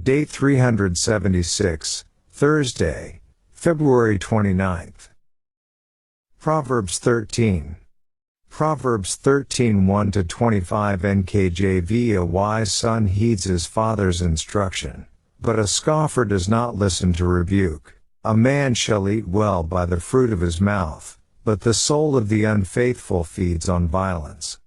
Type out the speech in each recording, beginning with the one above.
Date 376, Thursday, February 29th. Proverbs 13. Proverbs 13 1-25 NKJV. A wise son heeds his father's instruction, but a scoffer does not listen to rebuke. A man shall eat well by the fruit of his mouth, but the soul of the unfaithful feeds on violence.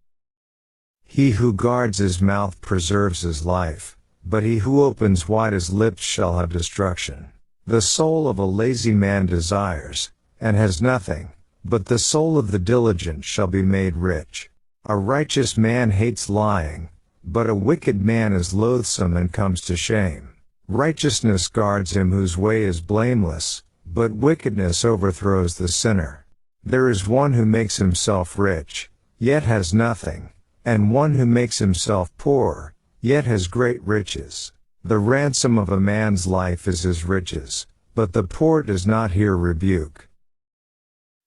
He who guards his mouth preserves his life, but he who opens wide his lips shall have destruction. The soul of a lazy man desires, and has nothing, but the soul of the diligent shall be made rich. A righteous man hates lying, but a wicked man is loathsome and comes to shame. Righteousness guards him whose way is blameless, but wickedness overthrows the sinner. There is one who makes himself rich, yet has nothing, and one who makes himself poor, yet has great riches. The ransom of a man's life is his riches, but the poor does not hear rebuke.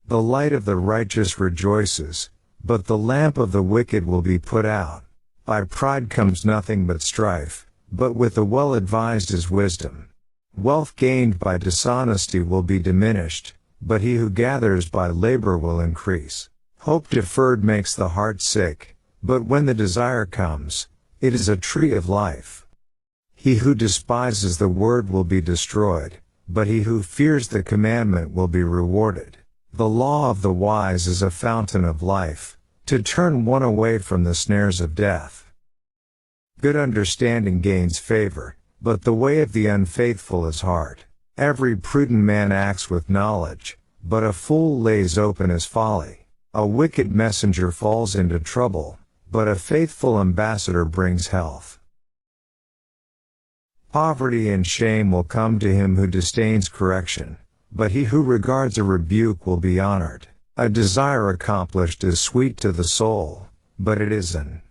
The light of the righteous rejoices, but the lamp of the wicked will be put out. By pride comes nothing but strife, but with the well-advised is wisdom. Wealth gained by dishonesty will be diminished, but he who gathers by labor will increase. Hope deferred makes the heart sick, but when the desire comes, it is a tree of life. He who despises the word will be destroyed, but he who fears the commandment will be rewarded. The law of the wise is a fountain of life, to turn one away from the snares of death. Good understanding gains favor, but the way of the unfaithful is hard. Every prudent man acts with knowledge, but a fool lays open his folly. A wicked messenger falls into trouble, but a faithful ambassador brings health. Poverty and shame will come to him who disdains correction, but he who regards a rebuke will be honored. A desire accomplished is sweet to the soul, but it is an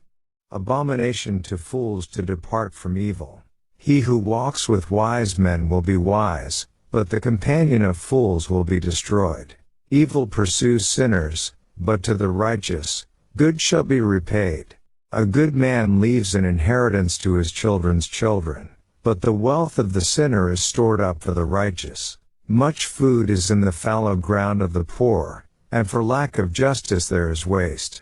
abomination to fools to depart from evil. He who walks with wise men will be wise, but the companion of fools will be destroyed. Evil pursues sinners, but to the righteous, good shall be repaid. A good man leaves an inheritance to his children's children, but the wealth of the sinner is stored up for the righteous. Much food is in the fallow ground of the poor, and for lack of justice there is waste.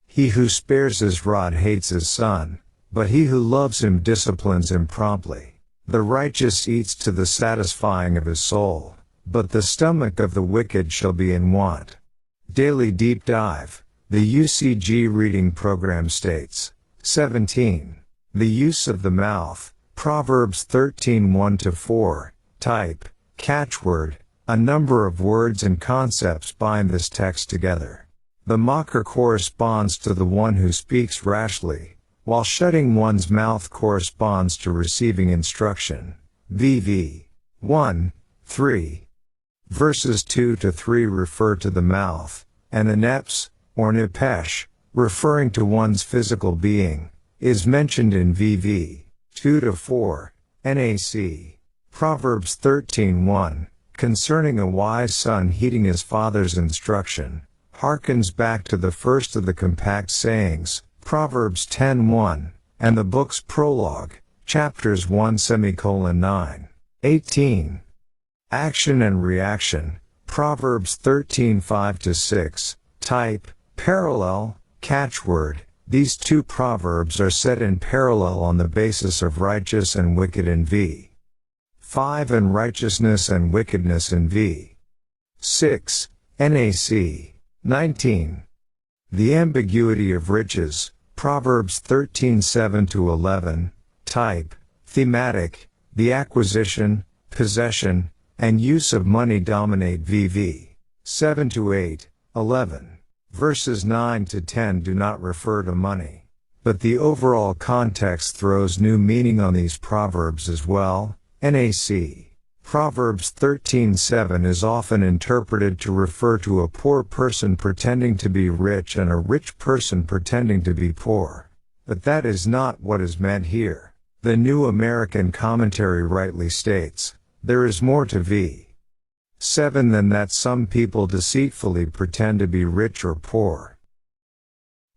He who spares his rod hates his son, but he who loves him disciplines him promptly. The righteous eats to the satisfying of his soul, but the stomach of the wicked shall be in want. Daily Deep Dive. The UCG reading program states, 17. The use of the mouth, Proverbs 13 1-4, type, catchword, a number of words and concepts bind this text together. The mocker corresponds to the one who speaks rashly, while shutting one's mouth corresponds to receiving instruction. VV 1, 3. Verses 2-3 refer to the mouth, and the neps, or nipesh, referring to one's physical being, is mentioned in VV 2-4, NAC. Proverbs 13:1, concerning a wise son heeding his father's instruction, harkens back to the first of the compact sayings, Proverbs 10:1, and the book's prologue, chapters 1:9. 18. Action and reaction, Proverbs 13:5-6, type, parallel, catchword. These two proverbs are set in parallel on the basis of righteous and wicked in V. 5 and righteousness and wickedness in V. 6, NAC. 19. The ambiguity of riches, Proverbs 13:7-11, type, thematic, the acquisition, possession, and use of money dominate VV. 7-8, 11. Verses 9-10 do not refer to money, but the overall context throws new meaning on these proverbs as well. NAC. Proverbs 13:7 is often interpreted to refer to a poor person pretending to be rich and a rich person pretending to be poor. But that is not what is meant here. The New American Commentary rightly states, there is more to V. 7 than that some people deceitfully pretend to be rich or poor.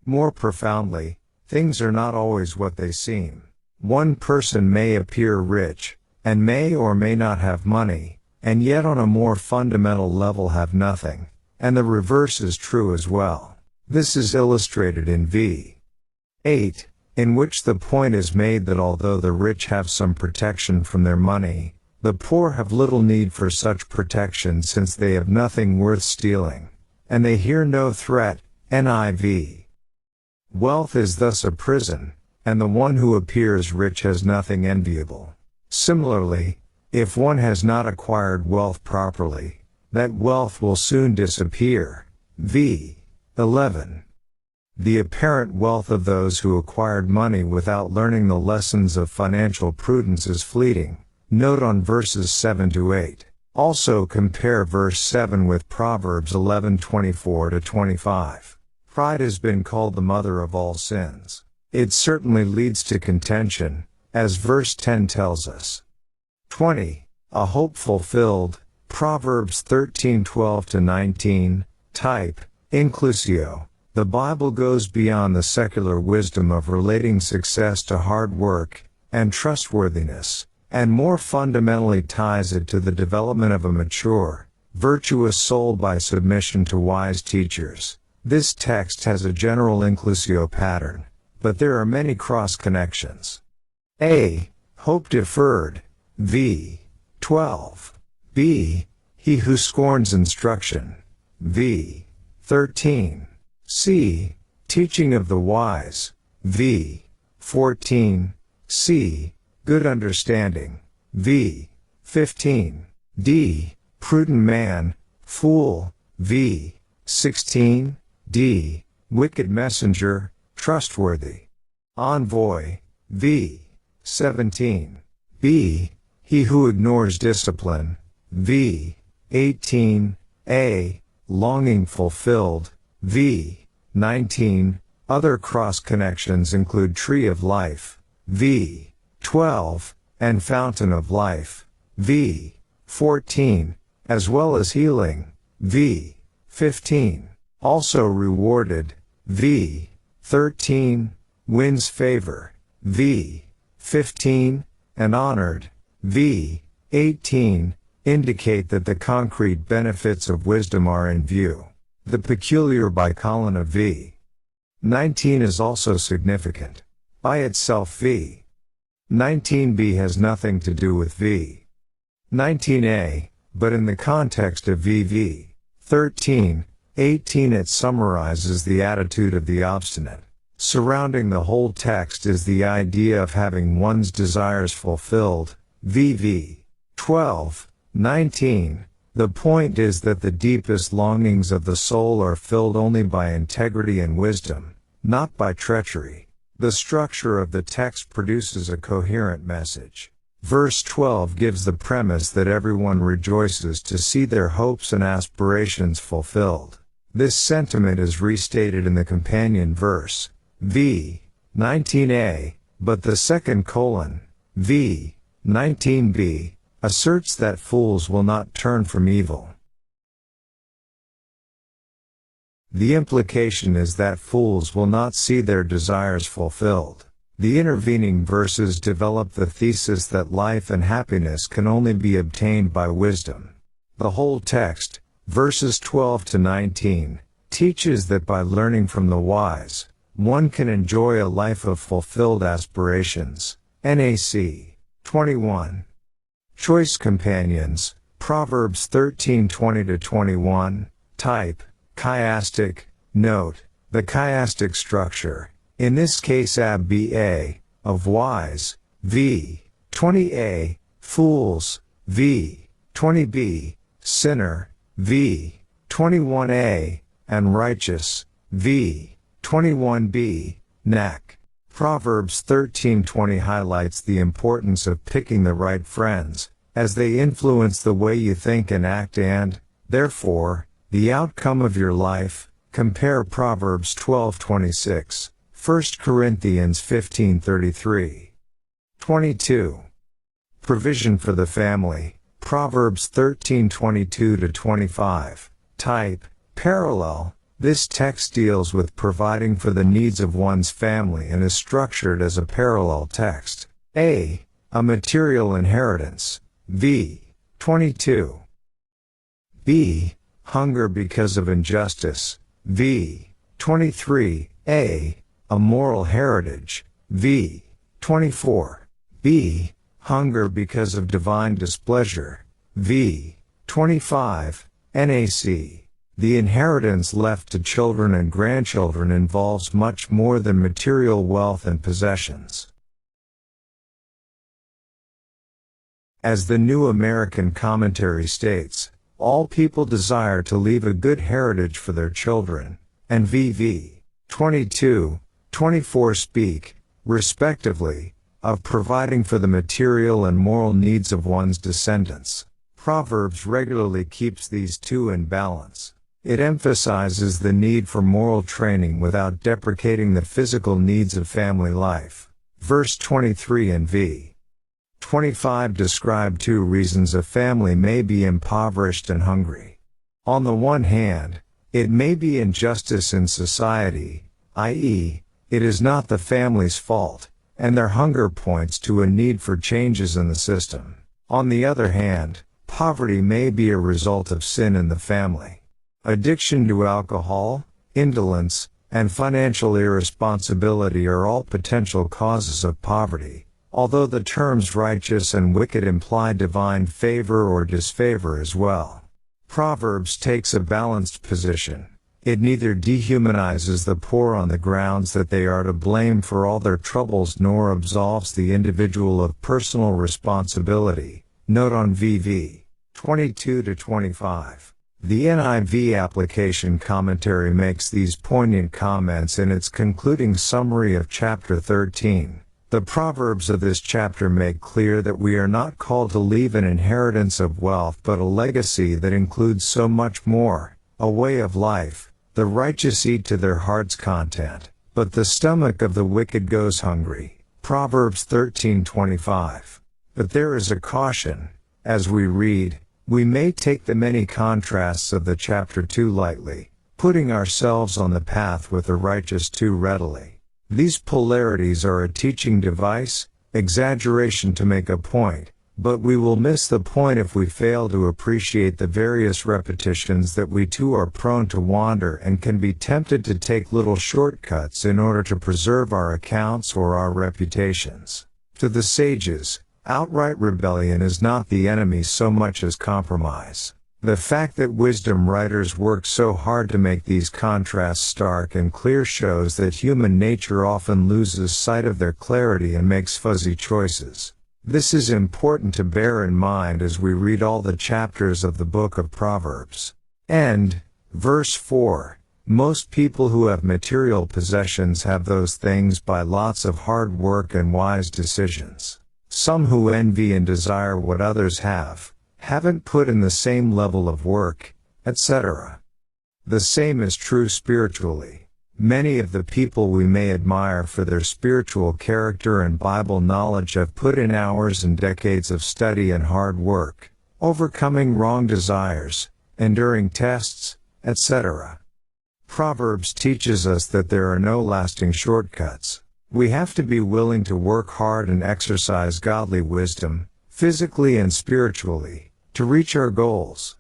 More profoundly, things are not always what they seem. One person may appear rich, and may or may not have money, and yet on a more fundamental level have nothing, and the reverse is true as well. This is illustrated in v. 8, in which the point is made that although the rich have some protection from their money, the poor have little need for such protection since they have nothing worth stealing, and they hear no threat. NIV. Wealth is thus a prison, and the one who appears rich has nothing enviable. Similarly, if one has not acquired wealth properly, that wealth will soon disappear. v. 11. The apparent wealth of those who acquired money without learning the lessons of financial prudence is fleeting. Note on verses 7 to 8. Also compare verse 7 with Proverbs 11:24-25. Pride has been called the mother of all sins. It certainly leads to contention, as verse 10 tells us. 20. A hope fulfilled, Proverbs 13:12-19, type, inclusio. The Bible goes beyond the secular wisdom of relating success to hard work and trustworthiness, and more fundamentally ties it to the development of a mature, virtuous soul by submission to wise teachers. This text has a general inclusio pattern, but there are many cross-connections. A. Hope deferred, v. 12. B. He who scorns instruction, v. 13. C. Teaching of the wise, v. 14. C. Good understanding, v. 15. D. Prudent man, fool, v. 16. D. Wicked messenger, trustworthy. Envoy, v. 17. B. He who ignores discipline, v. 18. A. Longing fulfilled, v. 19. Other cross-connections include Tree of Life, v. 12, and Fountain of Life, v. 14, as well as Healing, v. 15. Also rewarded, v. 13, Wins favor, v. 15, and honored, v. 18, indicate that the concrete benefits of wisdom are in view. The peculiar bicolon of v. 19 is also significant. By itself v. 19b has nothing to do with v. 19a, but in the context of v. 13, 18 it summarizes the attitude of the obstinate. Surrounding the whole text is the idea of having one's desires fulfilled, v. 12, 19. The point is that the deepest longings of the soul are filled only by integrity and wisdom, not by treachery. The structure of the text produces a coherent message. Verse 12 gives the premise that everyone rejoices to see their hopes and aspirations fulfilled. This sentiment is restated in the companion verse, v. 19a, but the second colon, v. 19b, asserts that fools will not turn from evil. The implication is that fools will not see their desires fulfilled. The intervening verses develop the thesis that life and happiness can only be obtained by wisdom. The whole text, verses 12 to 19, teaches that by learning from the wise, one can enjoy a life of fulfilled aspirations. NAC 21. Choice companions, Proverbs 13:20-21, type, chiastic, note, the chiastic structure, in this case ab-a, of wise, v. 20a, fools, v. 20b, sinner, v. 21a, and righteous, v. 21b, knack. Proverbs 13:20 highlights the importance of picking the right friends, as they influence the way you think and act and, therefore, the outcome of your life. Compare Proverbs 12:26, 1 Corinthians 15:33. 22. Provision for the family, Proverbs 13:22-25, type, parallel. This text deals with providing for the needs of one's family and is structured as a parallel text. A. A material inheritance. v. 22. B. Hunger because of injustice. v. 23. A. A moral heritage. v. 24. B. Hunger because of divine displeasure. v. 25. NAC. The inheritance left to children and grandchildren involves much more than material wealth and possessions. As the New American Commentary states, all people desire to leave a good heritage for their children, and VV 22, 24 speak, respectively, of providing for the material and moral needs of one's descendants. Proverbs regularly keeps these two in balance. It emphasizes the need for moral training without deprecating the physical needs of family life. Verse 23 and v. 25 describe two reasons a family may be impoverished and hungry. On the one hand, it may be injustice in society, i.e., it is not the family's fault, and their hunger points to a need for changes in the system. On the other hand, poverty may be a result of sin in the family. Addiction to alcohol, indolence, and financial irresponsibility are all potential causes of poverty, although the terms righteous and wicked imply divine favor or disfavor as well. Proverbs takes a balanced position. It neither dehumanizes the poor on the grounds that they are to blame for all their troubles nor absolves the individual of personal responsibility. Note on VV 22-25. The NIV application commentary makes these poignant comments in its concluding summary of chapter 13. The Proverbs of this chapter make clear that we are not called to leave an inheritance of wealth but a legacy that includes so much more, a way of life. The righteous eat to their heart's content, but the stomach of the wicked goes hungry. Proverbs 13:25. But there is a caution. As we read, we may take the many contrasts of the chapter too lightly, putting ourselves on the path with the righteous too readily. These polarities are a teaching device, exaggeration to make a point, but we will miss the point if we fail to appreciate the various repetitions that we too are prone to wander and can be tempted to take little shortcuts in order to preserve our accounts or our reputations. To the sages, outright rebellion is not the enemy so much as compromise. The fact that wisdom writers work so hard to make these contrasts stark and clear shows that human nature often loses sight of their clarity and makes fuzzy choices. This is important to bear in mind as we read all the chapters of the book of Proverbs. And, verse 4, most people who have material possessions have those things by lots of hard work and wise decisions. Some who envy and desire what others have, haven't put in the same level of work, etc. The same is true spiritually. Many of the people we may admire for their spiritual character and Bible knowledge have put in hours and decades of study and hard work, overcoming wrong desires, enduring tests, etc. Proverbs teaches us that there are no lasting shortcuts. We have to be willing to work hard and exercise godly wisdom, physically and spiritually, to reach our goals.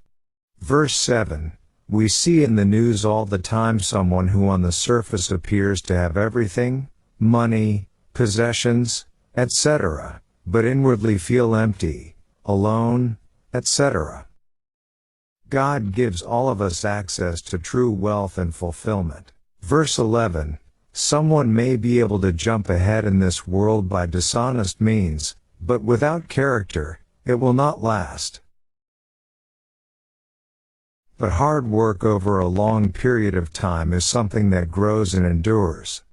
Verse 7. We see in the news all the time someone who on the surface appears to have everything, money, possessions, etc., but inwardly feel empty, alone, etc. God gives all of us access to true wealth and fulfillment. Verse 11. Someone may be able to jump ahead in this world by dishonest means, but without character, it will not last. But hard work over a long period of time is something that grows and endures.